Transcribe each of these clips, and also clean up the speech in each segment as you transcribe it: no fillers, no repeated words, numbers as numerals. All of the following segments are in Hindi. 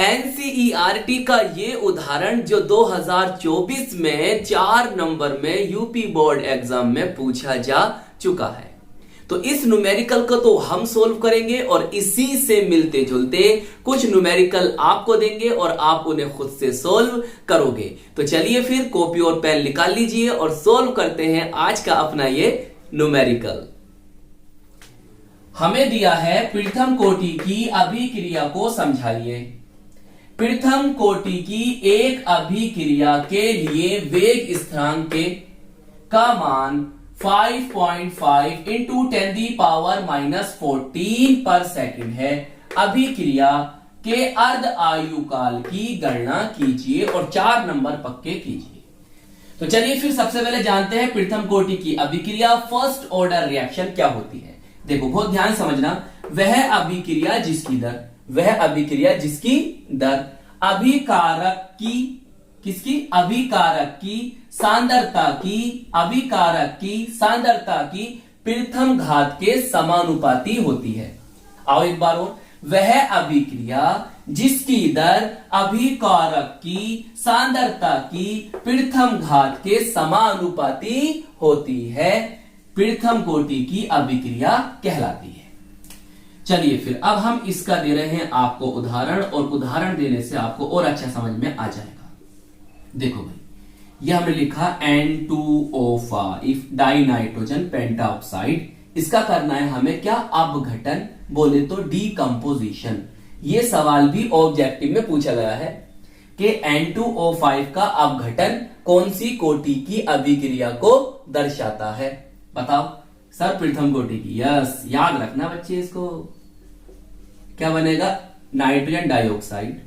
एनसीईआरटी का ये उदाहरण जो 2024 में 4 नंबर में यूपी बोर्ड एग्जाम में पूछा जा चुका है। तो इस न्यूमेरिकल को तो हम सोल्व करेंगे और इसी से मिलते जुलते कुछ न्यूमेरिकल आपको देंगे और आप उन्हें खुद से सोल्व करोगे। तो चलिए फिर कॉपी और पेन निकाल लीजिए और सोल्व करते हैं आज का अपना ये न्यूमेरिकल। हमें दिया है प्रथम कोटि की अभिक्रिया को समझाइए। प्रथम कोटि की एक अभिक्रिया के लिए वेग स्थिरांक का मान 5.5 इंटू 10⁻⁻14 पर सेकंड है। अभिक्रिया के अर्ध आयु काल की गणना कीजिए और 4 नंबर पक्के कीजिए। तो चलिए फिर सबसे पहले जानते हैं प्रथम कोटि की अभिक्रिया फर्स्ट ऑर्डर रिएक्शन क्या होती है। देखो बहुत ध्यान समझना, वह अभिक्रिया जिसकी दर अभिकारक की किसकी अभिकारक की सांद्रता की प्रथम घात के समानुपाती होती है। आओ एक बार और, वह अभिक्रिया जिसकी दर अभिकारक की सांद्रता की प्रथम घात के समानुपाती होती है प्रथम कोटि की अभिक्रिया कहलाती है। चलिए फिर अब हम इसका दे रहे हैं आपको उदाहरण, और उदाहरण देने से आपको और अच्छा समझ में आ जाएगा। देखो भाई, यह हमने लिखा N2O5 डाइनाइट्रोजन पेंटाऑक्साइड। इसका करना है हमें क्या, अपघटन, बोले तो डीकंपोजिशन। ये सवाल भी ऑब्जेक्टिव में पूछा गया है कि N2O5 का अपघटन कौन सी कोटि की अभिक्रिया को दर्शाता है। बताओ सर, प्रथम कोटि की। यस, याद रखना बच्चे इसको। क्या बनेगा, नाइट्रोजन डाइऑक्साइड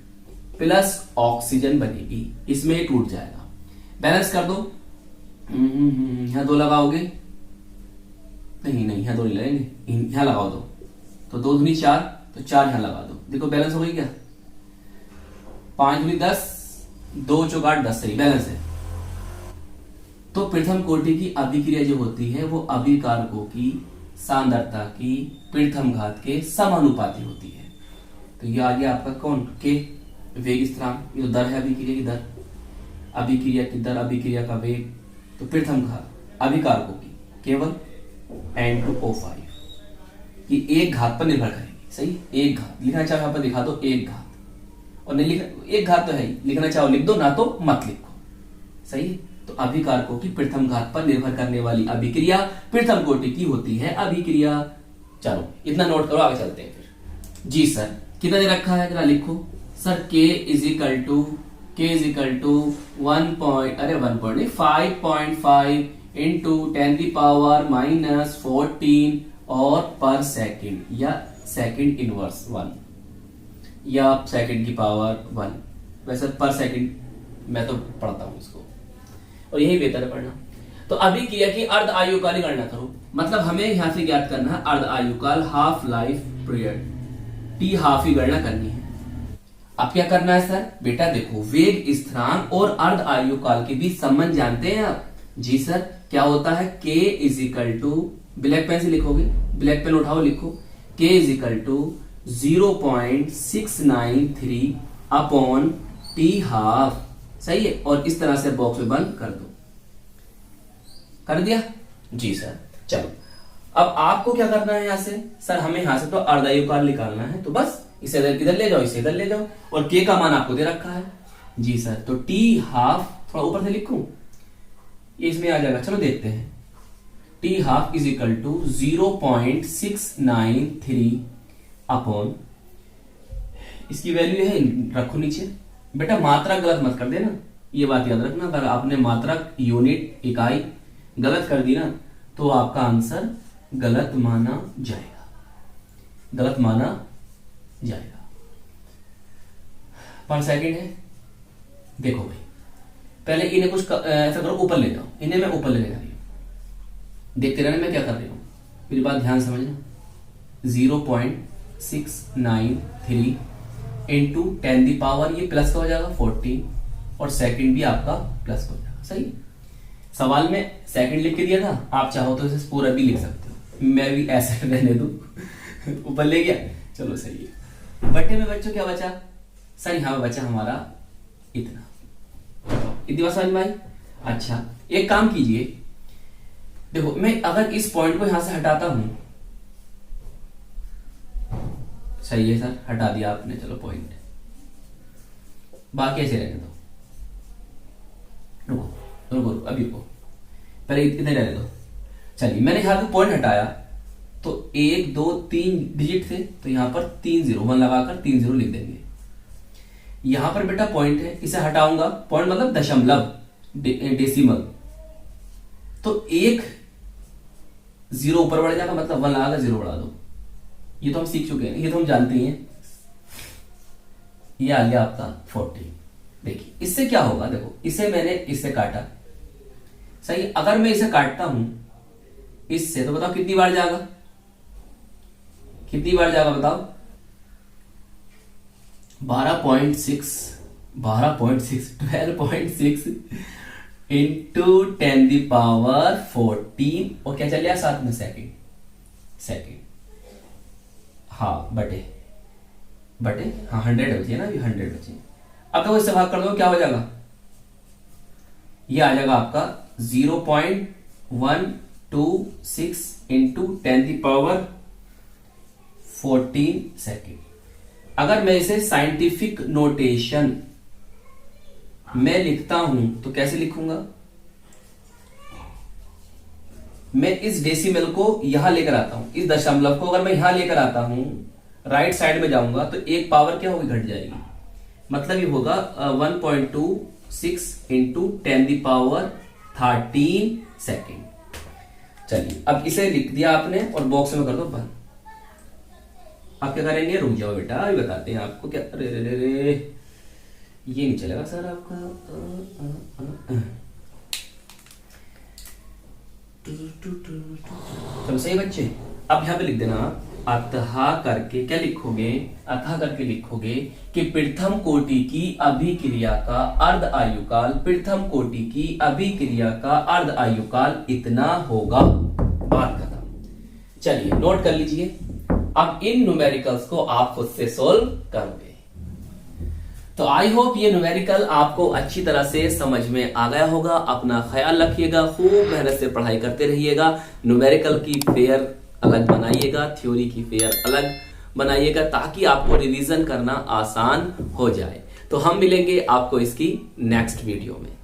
प्लस ऑक्सीजन बनेगी, इसमें टूट जाएगा। बैलेंस कर दो। यहां 2 लगाओगे, नहीं यहां 2 नहीं लगेंगे, यहां लगाओ 2, तो 2 दूनी 4, तो 4 यहां लगा दो। देखो बैलेंस हो गई क्या, 5 दूनी 10, 2 चौक 8, 10 सही बैलेंस है। तो प्रथम कोटि की अभिक्रिया जो होती है वो अभिकारकों की सांद्रता की प्रथम घात के समानुपाती होती है। तो ये आ गया आपका कौन, के वेग स्थिरांक, ये दर है अभिक्रिया की दर, अभिक्रिया की दर, अभिक्रिया का वेग। तो प्रथम घात अभिकारकों की केवल N2O5 की एक घात पर निर्भर करेगी। सही, एक घात लिखना चाहो यहां पर दिखा दो, एक घात, और नहीं लिखना, एक घात तो है, लिखना चाहो लिख दो, ना तो मत लिखो। सही, तो अभिकारकों की प्रथम घात पर निर्भर करने वाली अभिक्रिया प्रथम कोटि की होती है अभिक्रिया। चलो इतना नोट करो, आगे चलते हैं फिर। जी सर, कितना दे रखा है जरा लिखो। Sir K is equal to 5.5 into 10⁻⁻14 और पर सेकंड, या सेकंड इनवर्स 1, या सेकंड की पावर 1। वैसे पर सेकंड मैं तो पढ़ता हूं इसको, और यही बेहतर है पढ़ना। तो अभिक्रिया की अर्ध आयुकाल की गणना करो। मतलब हमें यहां से ज्ञात करना है अर्ध आयुकाल, half life period, T half की गणना करनी है। अब क्या करना है सर, बेटा देखो, वेग स्थिरांक और अर्ध आयुकाल के बीच संबंध जानते हैं आप। जी सर, क्या होता है, K is equal to, black pen से लिखोगे, ब्लैक पेन उठाओ, लिखो K is equal to 0.693 upon T half. सही है, और इस तरह से बॉक्स में बंद कर दो। कर दिया जी सर। चलो अब आपको क्या करना है यहां से, सर हमें यहां से तो अर्धायुकाल निकालना है, तो बस इसे इधर ले जाओ, इसे इधर ले जाओ, और K का मान आपको दे रखा है। जी सर, तो टी हाफ थोड़ा ऊपर से लिखूं, ये इसमें आ जाएगा। चलो देखते हैं, T half is equal to 0.693 upon, इसकी वैल्यू है, रखो नीचे। बेटा मात्रा गलत मत कर देना, ये बात याद रखना। अगर आपने मात्रा, यूनिट, इकाई गलत कर दी ना, तो आपका आंसर गलत माना जाएगा, गलत माना जाएगा। पर सेकंड है। देखो भाई, पहले इन्हें कुछ ऐसा करो, ऊपर ले जाओ, इन्हें मैं ऊपर ले जा रही हूं, देखते रहना मैं क्या कर रही हूं, मेरी बात ध्यान समझना। 0.693 इंटू 10 दी पावर, ये प्लस का हो जाएगा 14, और सेकंड भी आपका प्लस का हो जाएगा। सही, सवाल में सेकंड लिख के दिया था, आप चाहो तो इसे पूरा भी लिख सकते हो, मैं भी ऐसे रहने दूं। ऊपर ले गया, चलो सही है। बट्टे में बच्चों क्या बचा, सर यहाँ पे बचा हमारा इतना। इतनी बात समझ में आई? अच्छा एक काम कीजिए, देखो मैं अगर इस पॉइंट को यहां से हटाता हूं, सही है सर, हटा दिया आपने, चलो पॉइंट, बाकी ऐसे रहने दो। रुको रुको रुको, अभी रुको, पहले इधर रहने दो। चलिए मैंने यहां पे पॉइंट हटाया तो 1 2 3 डिजिट थे, तो यहां पर 3 0 1 लगाकर 3 0 लिख देंगे। यहां पर बेटा पॉइंट है, इसे हटाऊंगा, पॉइंट मतलब दशमलव, डेसिमल, तो 1 0 ऊपर बढ़ जाएगा, मतलब 1 लगाकर 0 बढ़ा दो। ये तो हम सीख चुके हैं, ये तो हम जानते हैं। ये आ गया आपका 40। देखिए इससे क्या होगा, देखो इसे मैंने इससे काटा, सही, अगर मैं इसे काटता हूं इससे, तो बताओ कितनी बार जाएगा, कितनी बार जाएगा बताओ? 12.6 12.6 इंटू 10 की पावर 14, और क्या चल रहा है साथ में, सेकेंड, हाँ बटे हाँ 100 बची है ना, अभी 100 बची। अब तो इससे भाग कर दो, क्या हो जाएगा, ये आ जाएगा आपका 0.126 इंटू 10 की पावर 14 सेकेंड। अगर मैं इसे साइंटिफिक नोटेशन में लिखता हूं तो कैसे लिखूंगा, मैं इस डेसिमल को यहां लेकर आता हूं, इस दशमलव को अगर मैं यहां लेकर आता हूं, राइट साइड में जाऊंगा तो एक पावर क्या होगी, घट जाएगी, मतलब ये होगा 1.26 इंटू 10 की पावर 13 सेकेंड। चलिए अब इसे लिख दिया आपने और बॉक्स में कर दो बंद। आप क्या करेंगे, रुक जाओ बेटा, अभी बताते हैं आपको क्या। अरे रे रे रे, ये नहीं चलेगा सर आपका। चलो सही बच्चे, अब यहां पे लिख देना, अतः करके क्या लिखोगे, अतः करके लिखोगे कि प्रथम कोटि की अभिक्रिया का अर्ध आयुकाल, प्रथम कोटि की अभिक्रिया का अर्ध आयुकाल इतना होगा, बात खत्म। चलिए नोट कर लीजिए, अब इन न्यूमेरिकल्स को आप खुद से सोल्व करोगे। तो आई होप ये न्यूमेरिकल आपको अच्छी तरह से समझ में आ गया होगा। अपना ख्याल रखिएगा, खूब मेहनत से पढ़ाई करते रहिएगा। न्यूमेरिकल की फेयर अलग बनाइएगा, थ्योरी की फेयर अलग बनाइएगा, ताकि आपको रिवीजन करना आसान हो जाए। तो हम मिलेंगे आपको इसकी नेक्स्ट वीडियो में।